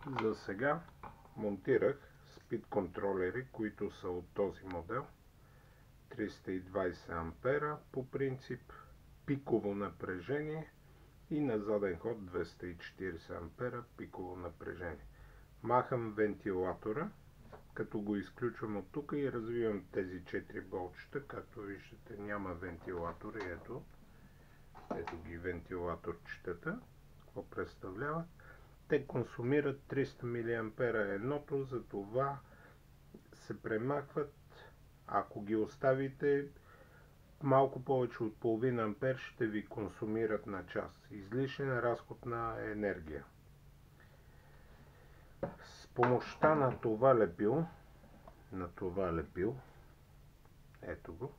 За сега монтирах спид контролери, които са от този модел. 320 ампера по принцип, пиково напрежение и на заден ход 240 ампера пиково напрежение. Махам вентилатора, като го изключвам от тук и развивам тези 4 болчета. Както виждате, няма вентилатори. Ето ги вентилаторчетата. Какво представляват? Те консумират 300 мА едното, затова се премахват. Ако ги оставите, малко повече от половина ампер ще ви консумират на час. Излишен разход на енергия. С помощта на това лепило, ето го,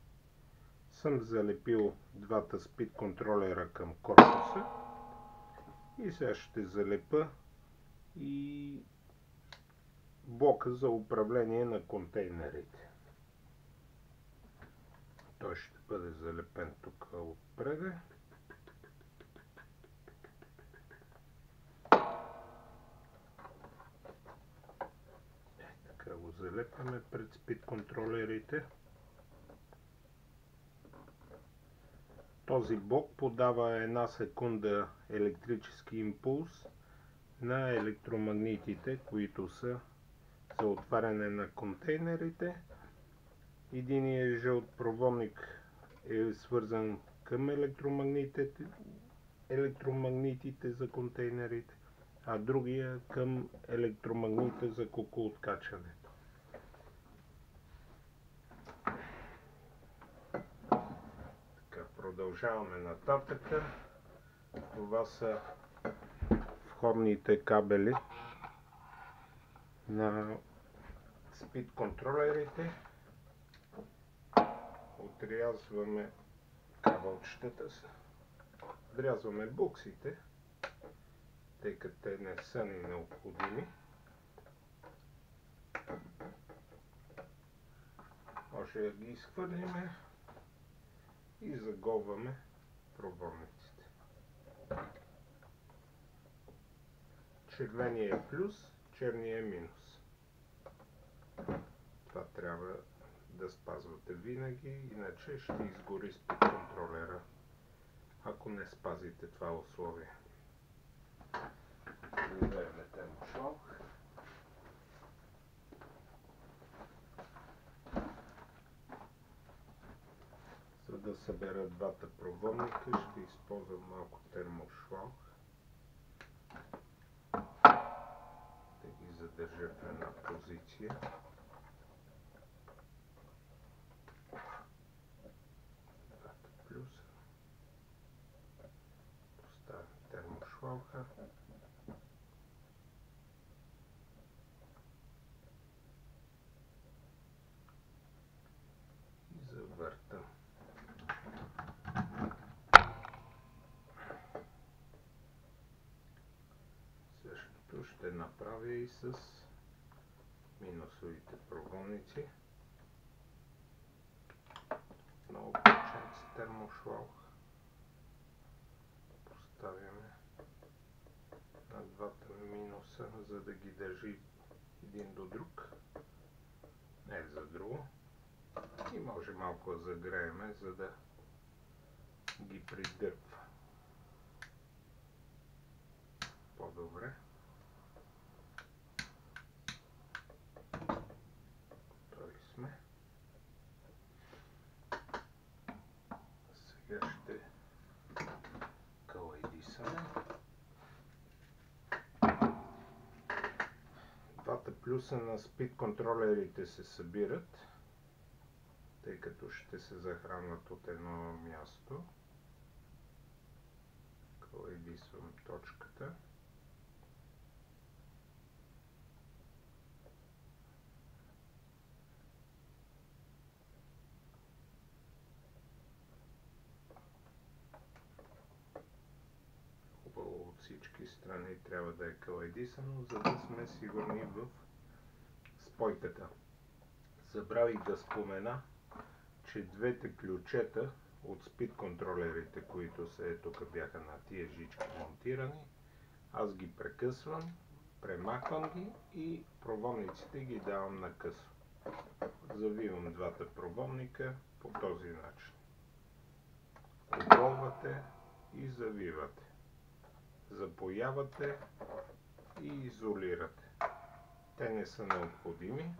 съм залепил двата спид контролера към корпуса и сега ще залепа и блока за управление на контейнерите. Той ще бъде залепен тук отпред. Така го залепяме пред спид контролерите. Този блок подава 1 секунда електрически импулс на електромагнитите, които са за отваряне на контейнерите. Единият жълт проводник е свързан към електромагнитите за контейнерите, а другия към електромагнита за кукооткачането. Така, продължаваме нататък. Това са входните кабели на спид контролерите. Отрязваме кабелчетата, отрязваме буксите, тъй като те не са ни необходими. Може да ги изхвърлиме и заговваме проводниците. Червения е плюс, черния е минус. Това трябва да спазвате винаги, иначе ще изгори спид контролера, ако не спазите това условие. Вземем термошлок. За да събера двата проводника, ще използвам малко термошлок. Да ги задържа в една позиция. Поставям термошлока. И завъртам. Същото ще направя и с минусовите проводници. Много поченци термошлок. Поставяме на двата минуса, за да ги държи един до друг, не за друго. И може малко да загрееме, за да ги придърпва по-добре. Готови сме. Сега ще калайдисаме. Двата плюса на спид контролерите се събират, тъй като ще се захранват от едно място. Калайдисвам точката. От всички страни трябва да е калайдисано, за да сме сигурни в спойката. Забравих да спомена, че двете ключета от спид контролерите, които са тук бяха на тия жички монтирани, аз ги прекъсвам Премахвам ги и проводниците ги давам на късо. Завивам двата проводника по този начин. Оголвате и завивате. Запоявате и изолирате. Те не са необходими.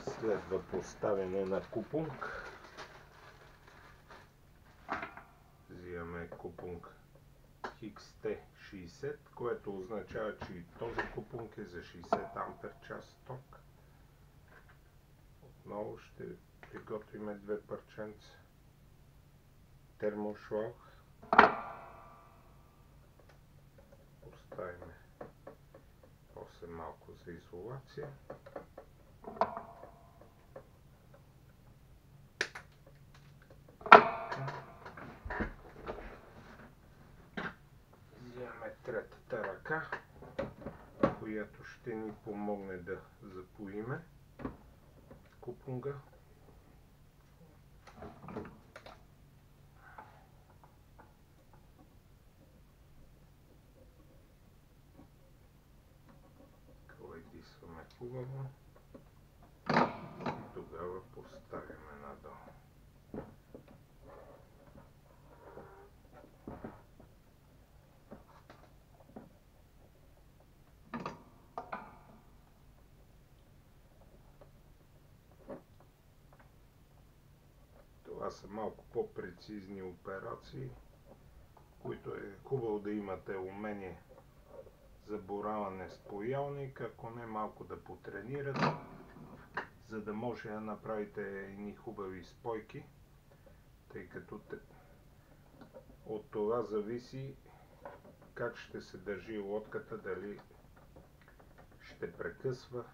Следва поставяне на купунг. Взимаме купунг XT60, което означава, че и този купунг е за 60 ампер час ток. Отново ще приготвим две парченца термошлаг. Поставим после малко за изолация. Взимаме третата ръка, която ще ни помогне да запоиме купунга. Коледисваме хубаво и тогава поставяме надолу. Това са малко по-прецизни операции, които е хубаво да имате умение за бораване с паялник, ако не малко да потренирате, за да може да направите едни хубави спойки, тъй като от това зависи как ще се държи лодката, дали ще прекъсва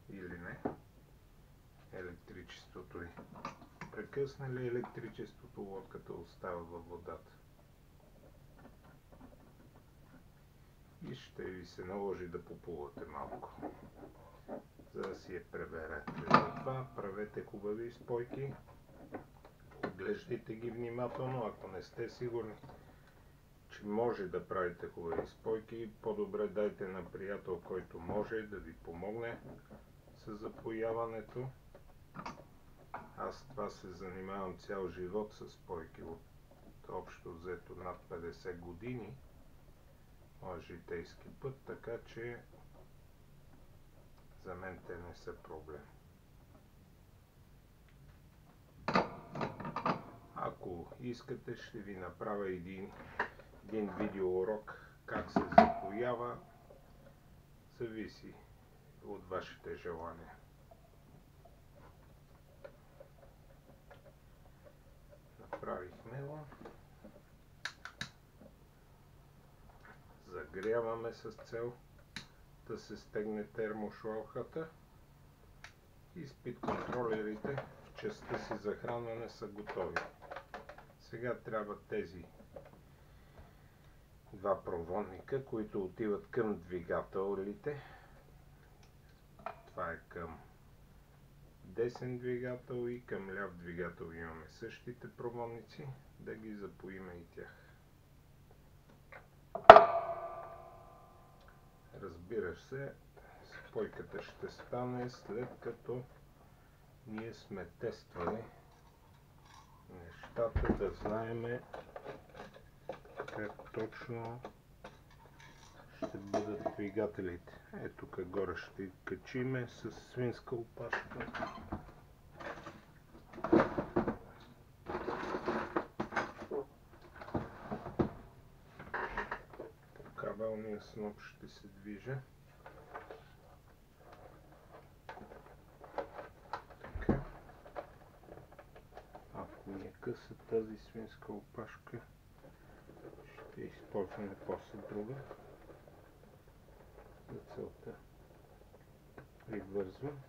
или не електричеството й. Прекъсне ли електричеството, лодката остава във водата. И ще ви се наложи да поплувате малко, за да си я преберете. Затова правете хубави спойки, оглеждайте ги внимателно. Ако не сте сигурни, че може да правите хубави спойки, по-добре дайте на приятел, който може да ви помогне с запояването. Аз това се занимавам цял живот с спойки, от общо взето над 50 години. Моят житейски път, така че за мен те не са проблем. Ако искате, ще ви направя един видеоурок как се запоява. Зависи от вашите желания. Направихме го. Загряваме с цел да се стегне термошлаухата и спид контролерите в частта си за хранване са готови. Сега трябва тези два проводника, които отиват към двигателите. Това е към десен двигател и към ляв двигател имаме същите проводници, да ги запоиме и тях. Разбира се, спойката ще стане след като ние сме тествали нещата, да знаеме как точно ще бъдат двигателите. Ето тук горе ще качиме с свинска опашка. По кабелния сноп ще се движа. Така. Ако ми е къса тази свинска опашка, ще използваме после друга. За целта привързвам.